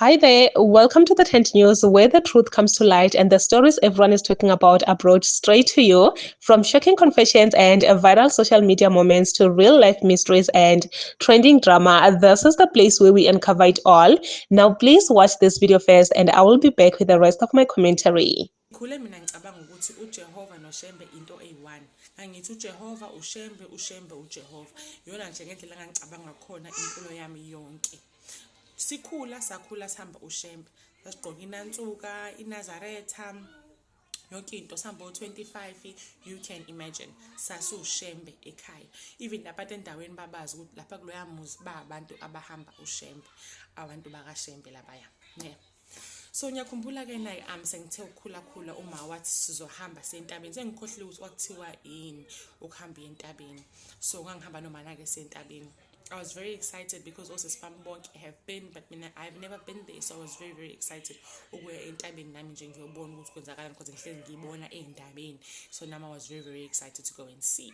Hi there, welcome to the Tent News, where the truth comes to light and the stories everyone is talking about are brought straight to you. From shocking confessions and viral social media moments to real life mysteries and trending drama, this is the place where we uncover it all. Now, please watch this video first, and I will be back with the rest of my commentary. Khule mina ngicabanga ukuthi uJehova noShembe into eyi-one. Angithi uJehova uShembe, uShembe uJehova. Yona nje ngendlela engangicabanga khona impilo yami yonke. Sakhula sihamba uShembe. Sasigqoka inansuka, iNazaretha, yonke into sihamba u-25, you can imagine. Sasushembe ekhaya. Even lapha endaweni babazi ukuthi lapha kuloya muzi abantu abahamba uShembe. Abantu bakaShembe labaya. Yeah. So ngiyakhumbula ke naye sengithe ukukhula uma wathi sizohamba sentabeni sengikhohlile ukuthi kwakuthiwa yini ukuhamba entabeni. So ngangihamba nomana ke sentabeni. I was very excited because also Spambonk have been, but I've never been there, so I was very excited ukuya entabeni nami nje ngiyobona ukuthi kwenzakalani because ngihlezi ngiyibona endabeni. So now I was very excited to go and see.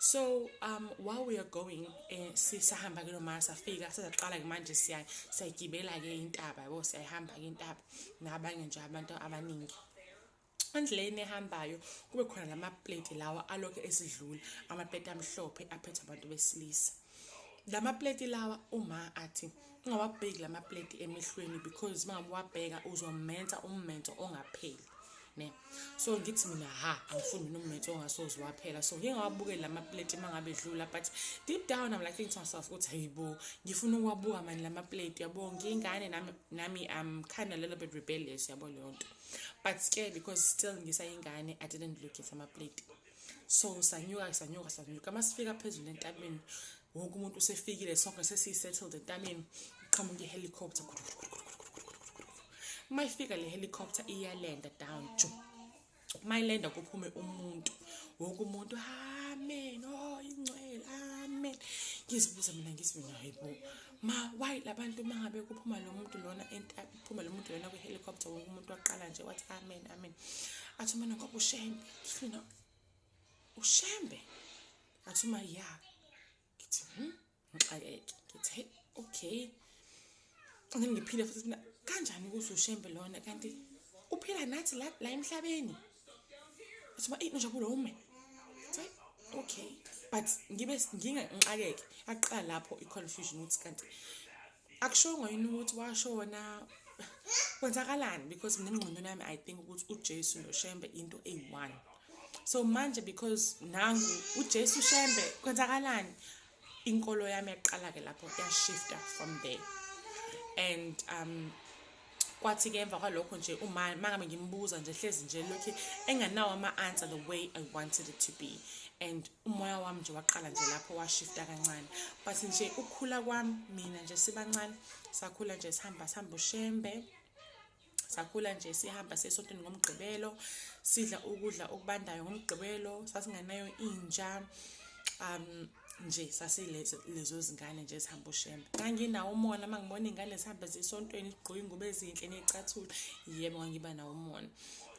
So while we are going sisahamba ke noma safika sizaqala ke manje siyagibela ke intaba yabo siyahamba ke intaba nabanye nje abantu abaningi endleleni ehambayo kube khona lamaplate lawa alokho esidlula amaplate amhlophe aphethe abantu besilisa lamaplate lawa uma athi ungawabheki lamaplate emehlweni because mangabe wabheka uzomenza ummento ongapheli ne so ngithi mina angifuni nomuntu ongasozi waphela so ngingawabukela lamaplate mangabe edlula but deep down I'm like thinking to myself ukuthi hayibo ngifuna ukwabuka manje lamaplate yabo ngingane nami I'm kind of a little bit rebellious yabo leyo nto but scared because still ngisayingane I didn't look at amaplate so sanyuka masifika phezulu entabeni wonke umuntu usefikile sonke sesisettled entabeni iqhamuka ihelicopter mayifika le helicopter iyalanda down mayilanda kuphume umuntu wonke umuntu amen ingcwele amen ngizibuza mina hayibo why labantu mangabe kuphuma lo muntu lona kuphuma lo muntu lona kwi-helicopter wonke umuntu waqala nje wathi amen athi mina ngoba uShembe ngifuna uShembe athi uma ngithi ngithi okay ngiphile futhi mina kanjani ukuthi uShembe lona kanti uphila nathi la emhlabeni athi nojabulo ume okay but ngibe ngingaqakeke aqala lapho iconfusion ukuthi kanti akushongo yini ukuthi washona kwenzakalani because mina engqondweni yami I think ukuthi uJesu noShembe into eyi-one so manje because nangu uJesu uShembe kwenzakalani inkolo yami yaqala ke lapho yashifta from there and kwathi ke emva kwalokho nje uma mangabe ngimbuza nje hlezi nje lokho enganawo ama-answer the way I wanted it to be and umoya wami nje waqala nje lapho washifta kancane but nje ukukhula kwami mina nje sibancane sakhula nje sihamba uShembe sakhula nje sihamba sesontweni ngomgqibelo sidla ukudla okubandayo ngomgqibelo sasinganayo inja nje sasilezo zingane nje sihamba uShembe nganginawo umona mangibona ingane zihamba zesontweni igqoka ingubo ezinhle nezicathula yebo ngiba nawo umona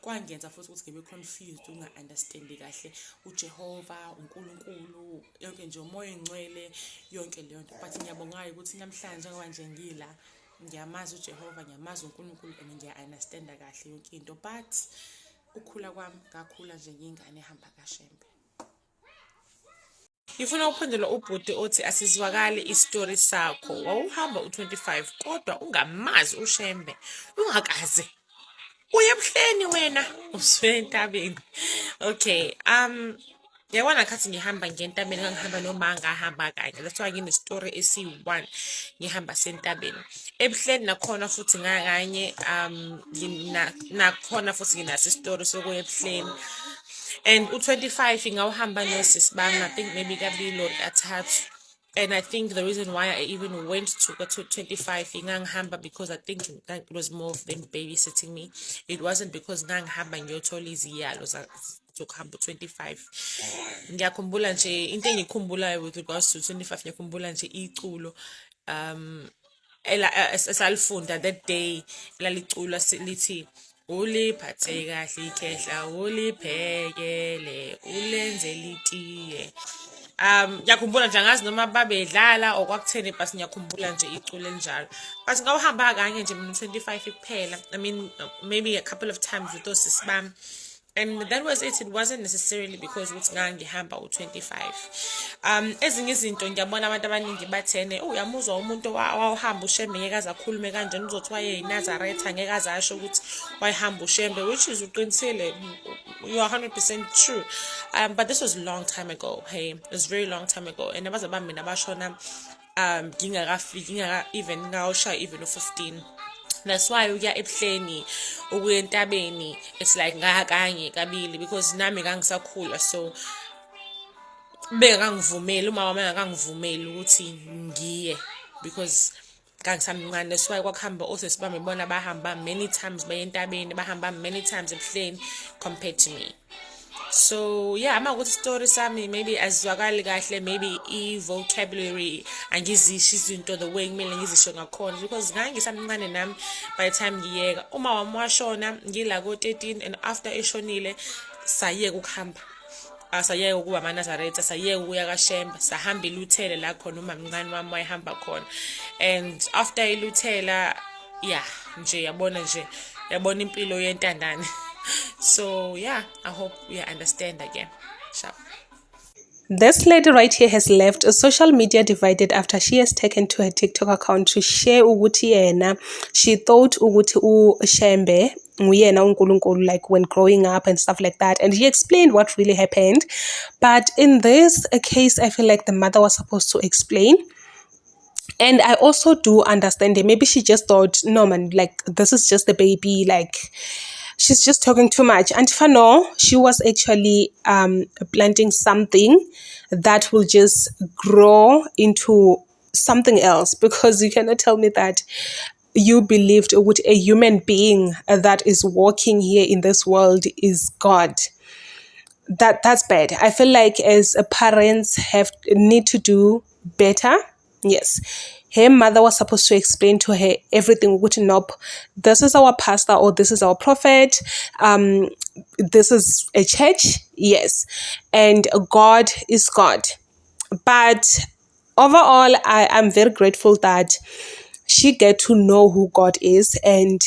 kwangenza futhi ukuthi ngibe confused unga-understand kahle uJehova uNkulunkulu yonke nje umoya engcwele yonke leyo nto but ngiyabonga ukuthi namhlanje ngoba nje ngila ngiyamazi uJehova ngiyamazi uNkulunkulu and ngiya-understand kahle yonke into but ukukhula kwami ngakhula nje ngingane ehamba kaShembe. Ngifuna ukuphendula ubhuti othi asizwakali istory sakho wawuhamba u-25 kodwa ungamazi uShembe ungakaze uye ebuhleni wena usentabeni okay yabona khathi ngihamba ngentabeni ngihamba noma ngahamba kanye that's why ngine-story esi-1 ngihamba sentabeni ebuhleni nakhona futhi ngakanye nakhona futhi nginaso istory sokuya ebuhleni and u-25 ngawuhamba nosisibanga I think maybe kabili or kathathu and I think the reason why I even went to 25 ngangihamba because I think it was more of them babysitting me it wasn't because ngangihamba ngiyothola iziyalo zokuhamba u-25 ngiyakhumbula nje into engikhumbulayo with regards to 25 ngiyakhumbula nje iculo esalifunda that day lalicula lithi uliphathe kahle ikhehla uliphekele ulenze litiye ngiyakhumbula nje angazi noma babedlala or kwakutheni but ngiyakhumbula nje iculo elinjalo but ngawuhamba kanye nje mina 25 kuphela. I mean maybe a couple of times with osisi bami. And that was it. It wasn't necessarily because ukuthi ngangihamba u-25. Ezinye izinto ngiyabona abantu abaningi bathene, uyamuzwa umuntu wawuhamba ushembe ngeke aze akhulume kanjani uzothi waye eNazaretha ngeke aze asho ukuthi wayehamba ushembe, which is uqinisile. You are 100% true. But this was a long time ago. Hey, it was a very long time ago. And abazali mina bashona ngingakafiki even ngawushaya even u-15. That's why uya ebuhleni ukuya entabeni it's like ngakanye kabili because nami ngangisakhula, so bengangivumeli umama wami ngangivumeli ukuthi ngiye because ngangisamncane. That's why kwakuhamba osisi bami bona bahamba many times baye entabeni, bahamba many times ebuhleni compared to me. So yeah, ama ukuthi story sami maybe azwakali kahle, maybe vocabulary angizisho izinto the way kumele ngizisho ngakhona because ngangisamncane nami by the time ngiyeka. Uma wami washona ngila ko-13 and after eshonile sayeka ukuhamba. Sayeka ukuba amaNazaretha, sayeka ukuya kaShembe, sahamba iLuthela la khona uma mncane wami wayehamba khona. And after iLuthela yeah nje yabona impilo yentandane. So yeah, I hope you understand again. Sharp. This lady right here has left social media divided after she has taken to her TikTok account to share ukuthi yena she thought ukuthi uShembe nguyena uNkulunkulu like when growing up and stuff like that, and he explained what really happened. But in this case I feel like the mother was supposed to explain. And I also do understand it. Maybe she just thought, no man, like this is just a baby, like she's just talking too much. And if I know, she was actually planting something that will just grow into something else, because you cannot tell me that you believed with a human being that is walking here in this world is God. That's bad. I feel like as parents need to do better. Yes, her mother was supposed to explain to her everything. Nope, this is our pastor or this is our prophet. This is a church, yes, and God is God. But overall, I am very grateful that she get to know who God is and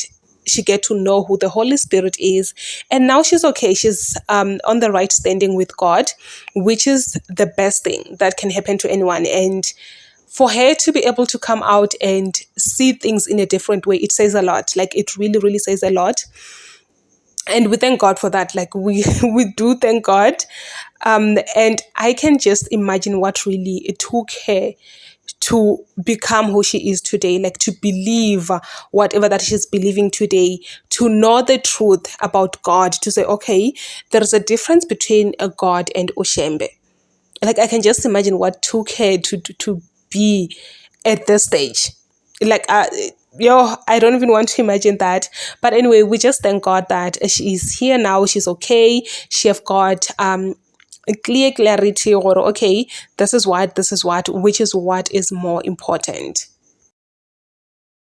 she get to know who the Holy Spirit is, and now she's okay. She's on the right standing with God, which is the best thing that can happen to anyone. And for her to be able to come out and see things in a different way, it says a lot. Like it really, really says a lot. And we thank God for that. Like we do thank God. And I can just imagine what really it took her to become who she is today, like to believe whatever that she's believing today, to know the truth about God, to say, okay, there's a difference between a God and uShembe. Like I can just imagine what took her to be at this stage. Like I don't even want to imagine that. But anyway, we just thank God that she is here now. She's okay. She have got a clear clarity, or okay, this is what, which is what is more important.